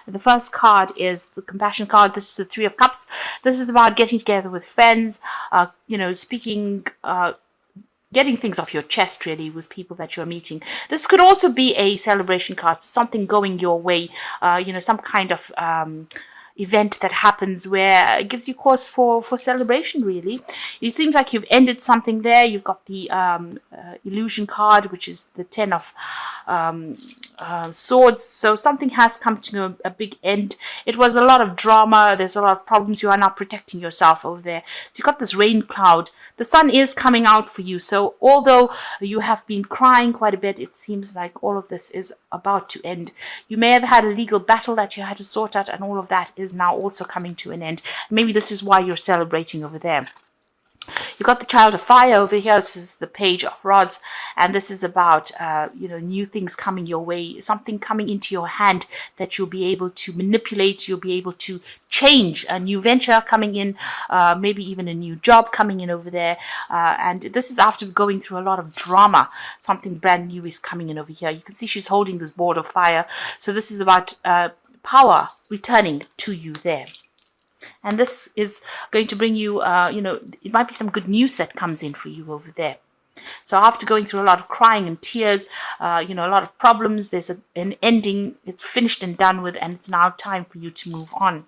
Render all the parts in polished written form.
The first card is the compassion card. This is the Three of Cups. This is about getting together with friends, speaking, getting things off your chest, really, with people that you're meeting. This could also be a celebration card, something going your way, some kind of event that happens where it gives you cause for celebration, really. It seems like you've ended something there. You've got the illusion card, which is the Ten of Swords. So something has come to a big end. It was a lot of drama. There's a lot of problems. You are now protecting yourself over there. So you've got this rain cloud. The sun is coming out for you. So although you have been crying quite a bit, it seems like all of this is about to end. You may have had a legal battle that you had to sort out, and all of that is now also coming to an end. Maybe this is why you're celebrating over there. You've got the Child of Fire over here. This is the Page of Rods, and this is about new things coming your way, something coming into your hand that you'll be able to manipulate, you'll be able to change, a new venture coming in, maybe even a new job coming in over there, and this is after going through a lot of drama. Something brand new is coming in over here. You can see she's holding this board of fire, so this is about power returning to you there. And this is going to bring you, it might be some good news that comes in for you over there. So after going through a lot of crying and tears, a lot of problems, there's an ending. It's finished and done with, and it's now time for you to move on.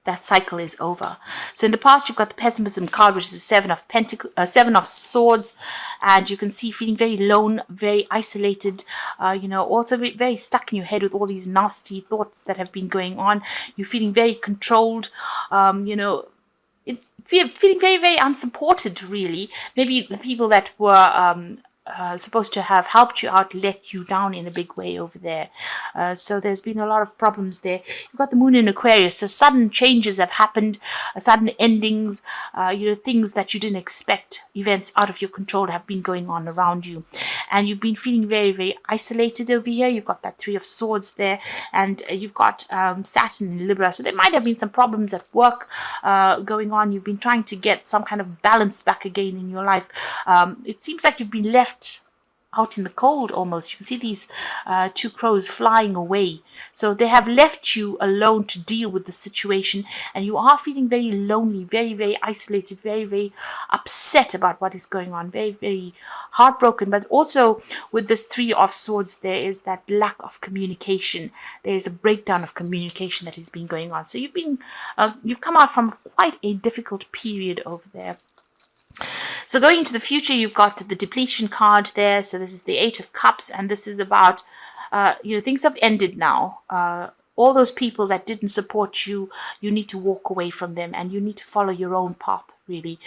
That cycle is over. So in the past, you've got the Pessimism card, which is the Seven of Swords, and you can see feeling very lone, very isolated, also very stuck in your head with all these nasty thoughts that have been going on. You're feeling very controlled, feeling very, very unsupported, really. Maybe the people that were supposed to have helped you out let you down in a big way over there. So there's been a lot of problems there. You've got the Moon in Aquarius, so sudden changes have happened, sudden endings, things that you didn't expect, events out of your control have been going on around you. And you've been feeling very, very isolated over here. You've got that Three of Swords there, and you've got Saturn in Libra. So there might have been some problems at work going on. You've been trying to get some kind of balance back again in your life. It seems like you've been left out in the cold almost. You can see these two crows flying away. So they have left you alone to deal with the situation, and you are feeling very lonely, very, very isolated, very, very upset about what is going on, very, very heartbroken. But also with this Three of Swords, there is that lack of communication. There is a breakdown of communication that has been going on. So you've come out from quite a difficult period over there. So going into the future, you've got the depletion card there. So this is the Eight of Cups, and this is about, things have ended now. All those people that didn't support you, you need to walk away from them, and you need to follow your own path, really.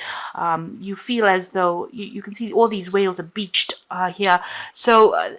You feel as though you can see all these whales are beached here. So,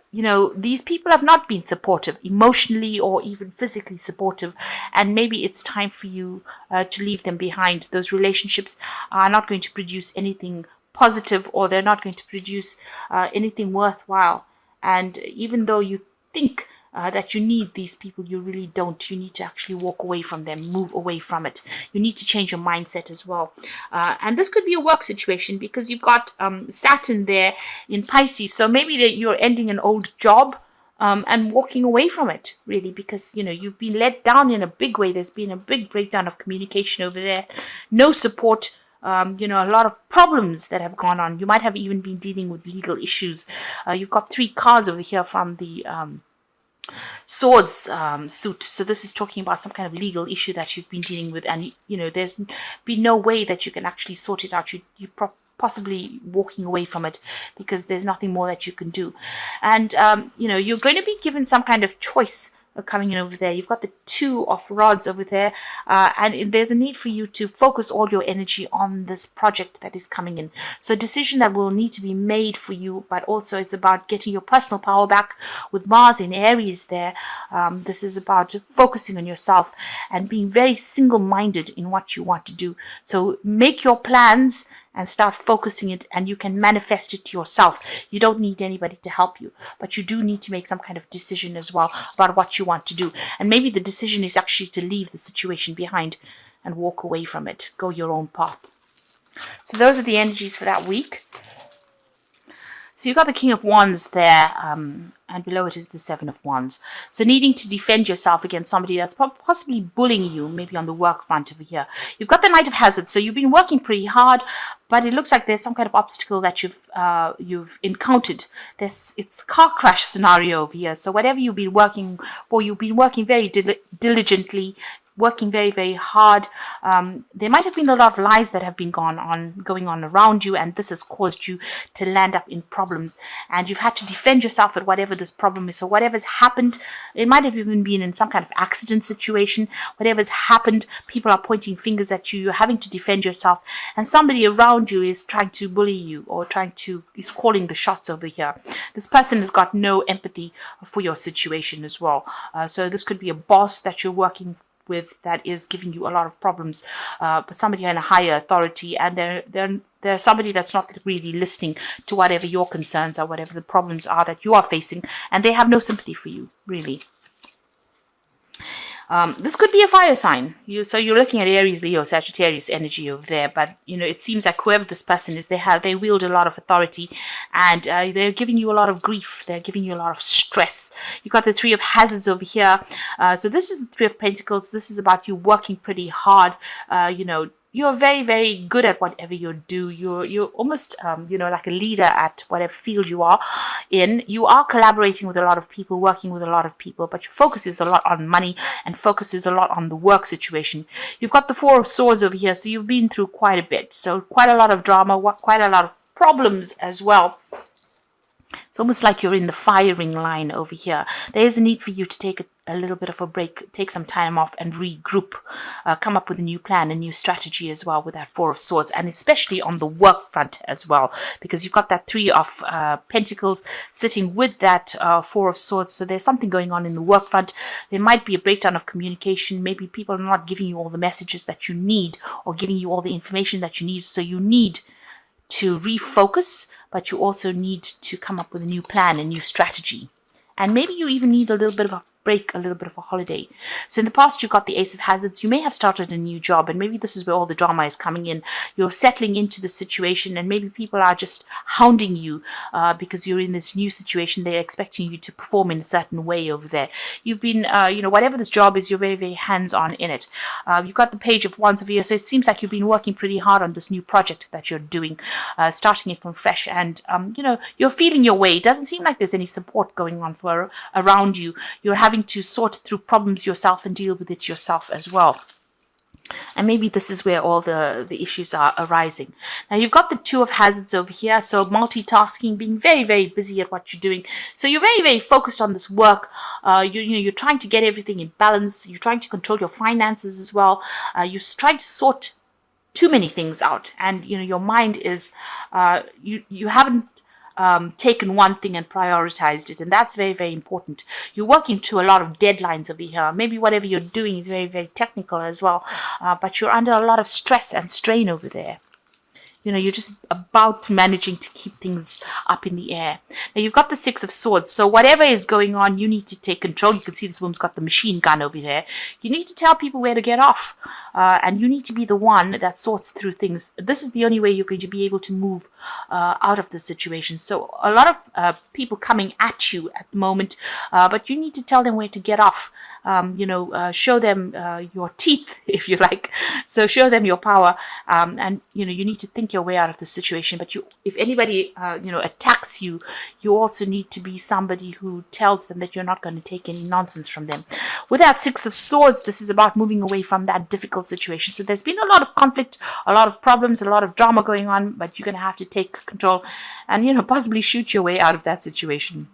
these people have not been supportive, emotionally or even physically supportive, and maybe it's time for you to leave them behind. Those relationships are not going to produce anything positive, or they're not going to produce anything worthwhile. And even though you think that you need these people, you really don't. You need to actually walk away from them, move away from it. You need to change your mindset as well. And this could be a work situation, because you've got Saturn there in Pisces. So maybe you're ending an old job and walking away from it, really, because, you've been let down in a big way. There's been a big breakdown of communication over there. No support. A lot of problems that have gone on. You might have even been dealing with legal issues. You've got three cards over here from the Swords suit. So this is talking about some kind of legal issue that you've been dealing with, and there's been no way that you can actually sort it out. You're possibly walking away from it because there's nothing more that you can do. And you're going to be given some kind of choice coming in over there. You've got the Two of Rods over there, and there's a need for you to focus all your energy on this project that is coming in. So a decision that will need to be made for you, but also it's about getting your personal power back with Mars in Aries there. This is about focusing on yourself and being very single-minded in what you want to do. So make your plans and start focusing it, and you can manifest it yourself. You don't need anybody to help you, but you do need to make some kind of decision as well about what you want to do. And maybe the decision is actually to leave the situation behind and walk away from it. Go your own path. So those are the energies for that week. So you've got the King of Wands there, and below it is the Seven of Wands. So needing to defend yourself against somebody that's possibly bullying you, maybe on the work front over here. You've got the Knight of Hazards, so you've been working pretty hard, but it looks like there's some kind of obstacle that you've encountered. It's a car crash scenario over here. So whatever you've been working for, you've been working very diligently, working very, very hard. There might have been a lot of lies that have been going on around you, and this has caused you to land up in problems, and you've had to defend yourself at whatever this problem is. So whatever's happened, it might have even been in some kind of accident situation. Whatever's happened, people are pointing fingers at you. You're having to defend yourself, and somebody around you is trying to bully you, or is calling the shots over here. This person has got no empathy for your situation as well. So this could be a boss that you're working with that is giving you a lot of problems, but somebody in a higher authority, and they're somebody that's not really listening to whatever your concerns are, whatever the problems are that you are facing, and they have no sympathy for you, really. This could be a fire sign. So you're looking at Aries, Leo, Sagittarius energy over there, but it seems like whoever this person is, they wield a lot of authority, and they're giving you a lot of grief. They're giving you a lot of stress. You've got the Three of Hazards over here. So this is the Three of Pentacles. This is about you working pretty hard. You're very, very good at whatever you do. You're almost, like a leader at whatever field you are in. You are collaborating with a lot of people, working with a lot of people, but your focus is a lot on money and focuses a lot on the work situation. You've got the Four of Swords over here, so you've been through quite a bit. So quite a lot of drama, quite a lot of problems as well. It's almost like you're in the firing line over here. There is a need for you to take a little bit of a break, take some time off and regroup, come up with a new plan, a new strategy as well with that Four of Swords, and especially on the work front as well, because you've got that Three of Pentacles sitting with that Four of Swords. So there's something going on in the work front. There might be a breakdown of communication. Maybe people are not giving you all the messages that you need or giving you all the information that you need. So you need to refocus, but you also need to come up with a new plan, a new strategy. And maybe you even need a little bit of a break, a little bit of a holiday. So in the past, you got the Ace of Hazards. You may have started a new job, and maybe this is where all the drama is coming in. You're settling into the situation, and maybe people are just hounding you because you're in this new situation. They're expecting you to perform in a certain way over there. You've been, whatever this job is, you're very, very hands-on in it. You've got the Page of Wands over here, so it seems like you've been working pretty hard on this new project that you're doing, starting it from fresh, and you're feeling your way. It doesn't seem like there's any support going on around you. You're having to sort through problems yourself and deal with it yourself as well. And maybe this is where all the issues are arising. Now you've got the Two of Hazards over here, so multitasking, being very, very busy at what you're doing. So you're very, very focused on this work. You're trying to get everything in balance. You're trying to control your finances as well. You're trying to sort too many things out, and your mind is you haven't taken one thing and prioritized it, and that's very, very important. You're working to a lot of deadlines over here. Maybe whatever you're doing is very, very technical as well, but you're under a lot of stress and strain over there. You're just about managing to keep things up in the air. Now, you've got the Six of Swords. So whatever is going on, you need to take control. You can see this woman's got the machine gun over there. You need to tell people where to get off. And you need to be the one that sorts through things. This is the only way you're going to be able to move out of the situation. So a lot of people coming at you at the moment, but you need to tell them where to get off. Show them your teeth, if you like. So show them your power, and you need to think your way out of the situation. But if anybody attacks you, you also need to be somebody who tells them that you're not going to take any nonsense from them. With that Six of Swords, this is about moving away from that difficult situation. So there's been a lot of conflict, a lot of problems, a lot of drama going on, but you're going to have to take control and possibly shoot your way out of that situation.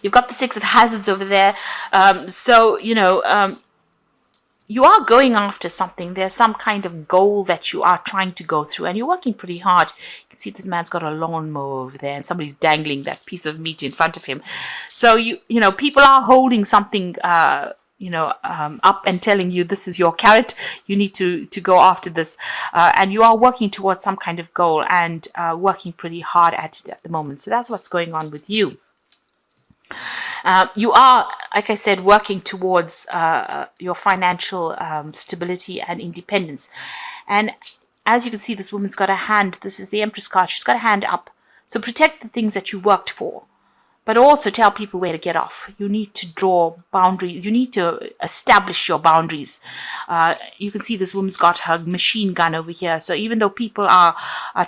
You've got the Six of Hazards over there. You are going after something. There's some kind of goal that you are trying to go through, and you're working pretty hard. You can see this man's got a lawnmower over there, and somebody's dangling that piece of meat in front of him. So people are holding something up and telling you this is your carrot. You need to go after this, and you are working towards some kind of goal and working pretty hard at it at the moment. So that's what's going on with you. You are, like I said, working towards your financial stability and independence. And as you can see, this woman's got a hand. This is the Empress card. She's got a hand up. So protect the things that you worked for, but also tell people where to get off. You need to draw boundaries. You need to establish your boundaries. You can see this woman's got her machine gun over here. So even though people are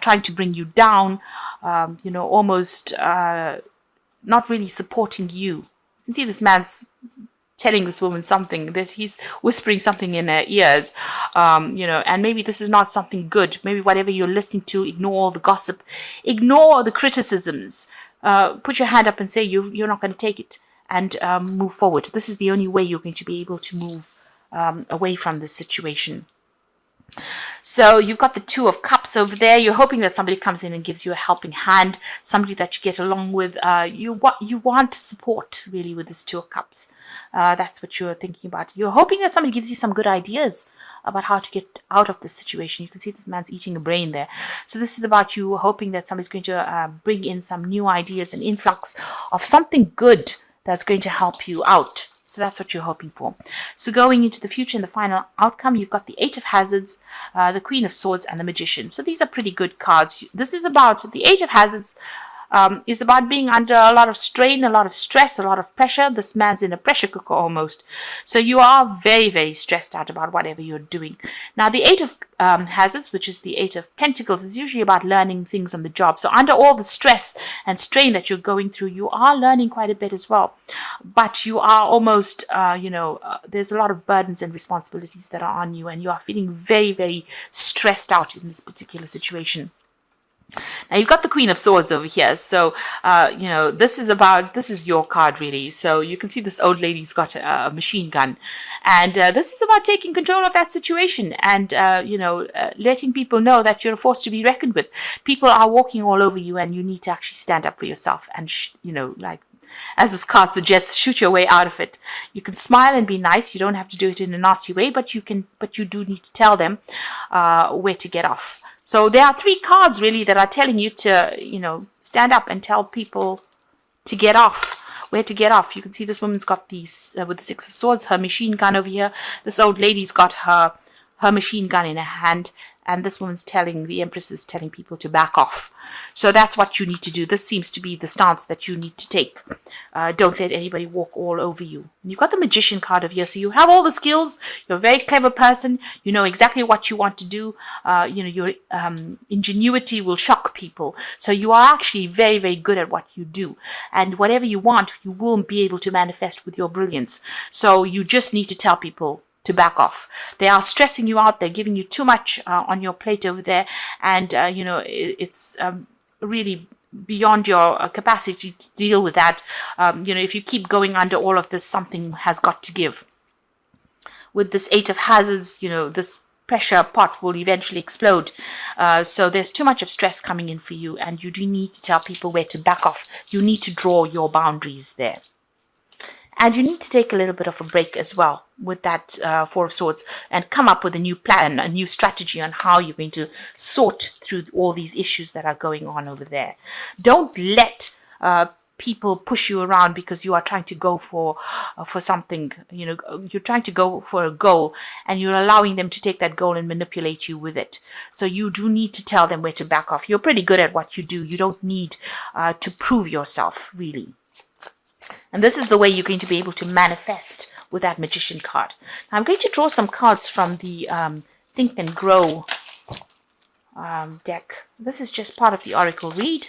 trying to bring you down, almost not really supporting you. You can see this man's telling this woman something, that he's whispering something in her ears, and maybe this is not something good. Maybe whatever you're listening to, ignore all the gossip, ignore the criticisms, put your hand up and say you're not going to take it, and move forward. This is the only way you're going to be able to move away from this situation. So you've got the Two of Cups over there. You're hoping that somebody comes in and gives you a helping hand, somebody that you get along with. You want support, really, with this Two of Cups. That's what you're thinking about. You're hoping that somebody gives you some good ideas about how to get out of this situation. You can see this man's eating a brain there. So this is about you hoping that somebody's going to bring in some new ideas, an influx of something good that's going to help you out. So that's what you're hoping for. So going into the future and the final outcome, you've got the Eight of Hazards, the Queen of Swords, and the Magician. So these are pretty good cards. This is about the Eight of Hazards. Is about being under a lot of strain, a lot of stress, a lot of pressure. This man's in a pressure cooker almost. So you are very, very stressed out about whatever you're doing. Now, the Eight of Hazards, which is the Eight of Pentacles, is usually about learning things on the job. So under all the stress and strain that you're going through, you are learning quite a bit as well. But you are almost, there's a lot of burdens and responsibilities that are on you, and you are feeling very, very stressed out in this particular situation. Now you've got the Queen of Swords over here. So, this is your card really. So you can see this old lady's got a machine gun. And this is about taking control of that situation and, letting people know that you're a force to be reckoned with. People are walking all over you and you need to actually stand up for yourself and, as this card suggests, shoot your way out of it. You can smile and be nice. You don't have to do it in a nasty way, but you do need to tell them where to get off. So there are three cards really that are telling you to, stand up and tell people to get off, where to get off. You can see this woman's got these, with the Six of Swords, her machine gun over here. This old lady's got her machine gun in her hand. And this woman's the Empress is telling people to back off. So that's what you need to do. This seems to be the stance that you need to take. Don't let anybody walk all over you. And you've got the Magician card over here. So you have all the skills. You're a very clever person. You know exactly what you want to do. Your ingenuity will shock people. So you are actually very, very good at what you do. And whatever you want, you will be able to manifest with your brilliance. So you just need to tell people to back off. They are stressing you out. They're giving you too much on your plate over there. And, it's really beyond your capacity to deal with that. If you keep going under all of this, something has got to give. With this Eight of Hazards, this pressure pot will eventually explode. So there's too much of stress coming in for you. And you do need to tell people where to back off. You need to draw your boundaries there. And you need to take a little bit of a break as well with that Four of Swords and come up with a new plan, a new strategy on how you're going to sort through all these issues that are going on over there. Don't let people push you around because you are trying to go for something. You're trying to go for a goal and you're allowing them to take that goal and manipulate you with it. So you do need to tell them where to back off. You're pretty good at what you do. You don't need to prove yourself, really. And this is the way you're going to be able to manifest with that Magician card. Now, I'm going to draw some cards from the Think and Grow deck. This is just part of the Oracle read.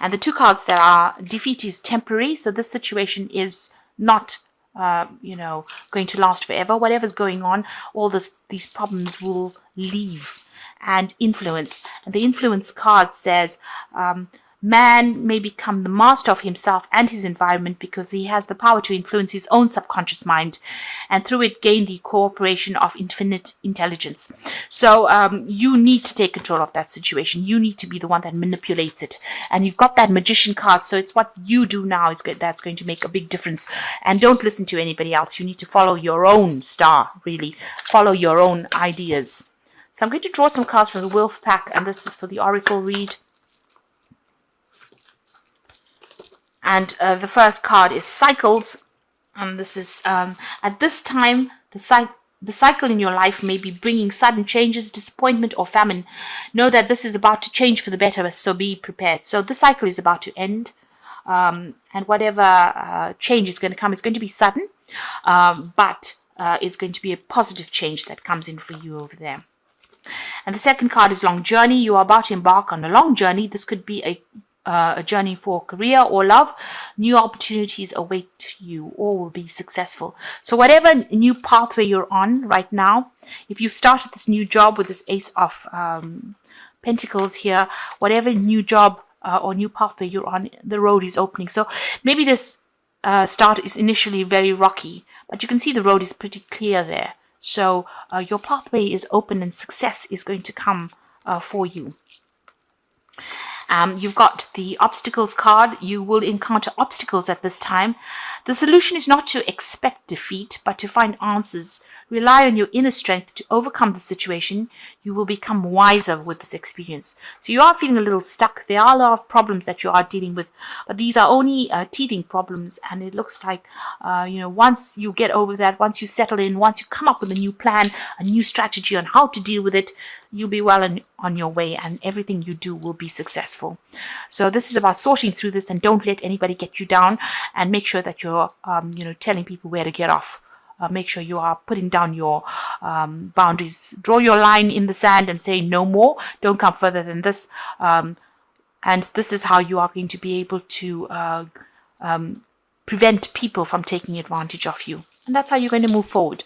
And the two cards that are defeat is temporary. So this situation is not, going to last forever. Whatever's going on, all these problems will leave. And influence. And the influence card says, man may become the master of himself and his environment because he has the power to influence his own subconscious mind and through it gain the cooperation of infinite intelligence. So you need to take control of that situation. You need to be the one that manipulates it. And you've got that Magician card. So it's what you do now that's going to make a big difference. And don't listen to anybody else. You need to follow your own star, really. Follow your own ideas. So I'm going to draw some cards from the Wolf Pack. And this is for the Oracle read. And the first card is Cycles, and this is at this time the the cycle in your life may be bringing sudden changes, disappointment, or famine. Know that this is about to change for the better, so be prepared. So the cycle is about to end, and whatever change is going to come, it's going to be sudden, but it's going to be a positive change that comes in for you over there. And the second card is long journey. You are about to embark on a long journey. This could be a journey for career or love. New opportunities await you, or will be successful. So whatever new pathway you're on right now, if you've started this new job with this Ace of Pentacles here, whatever new job or new pathway you're on, the road is opening. So maybe this start is initially very rocky, but you can see the road is pretty clear there. So your pathway is open and success is going to come for you. You've got the obstacles card. You will encounter obstacles at this time. The solution is not to expect defeat, but to find answers. Rely on your inner strength to overcome the situation. You will become wiser with this experience. So you are feeling a little stuck. There are a lot of problems that you are dealing with, but these are only teething problems. And it looks like, once you get over that, once you settle in, once you come up with a new plan, a new strategy on how to deal with it, you'll be well on your way, and everything you do will be successful. So this is about sorting through this, and don't let anybody get you down, and make sure that you're, telling people where to get off. Make sure you are putting down your boundaries. Draw your line in the sand and say no more. Don't come further than this. And this is how you are going to be able to prevent people from taking advantage of you. And that's how you're going to move forward.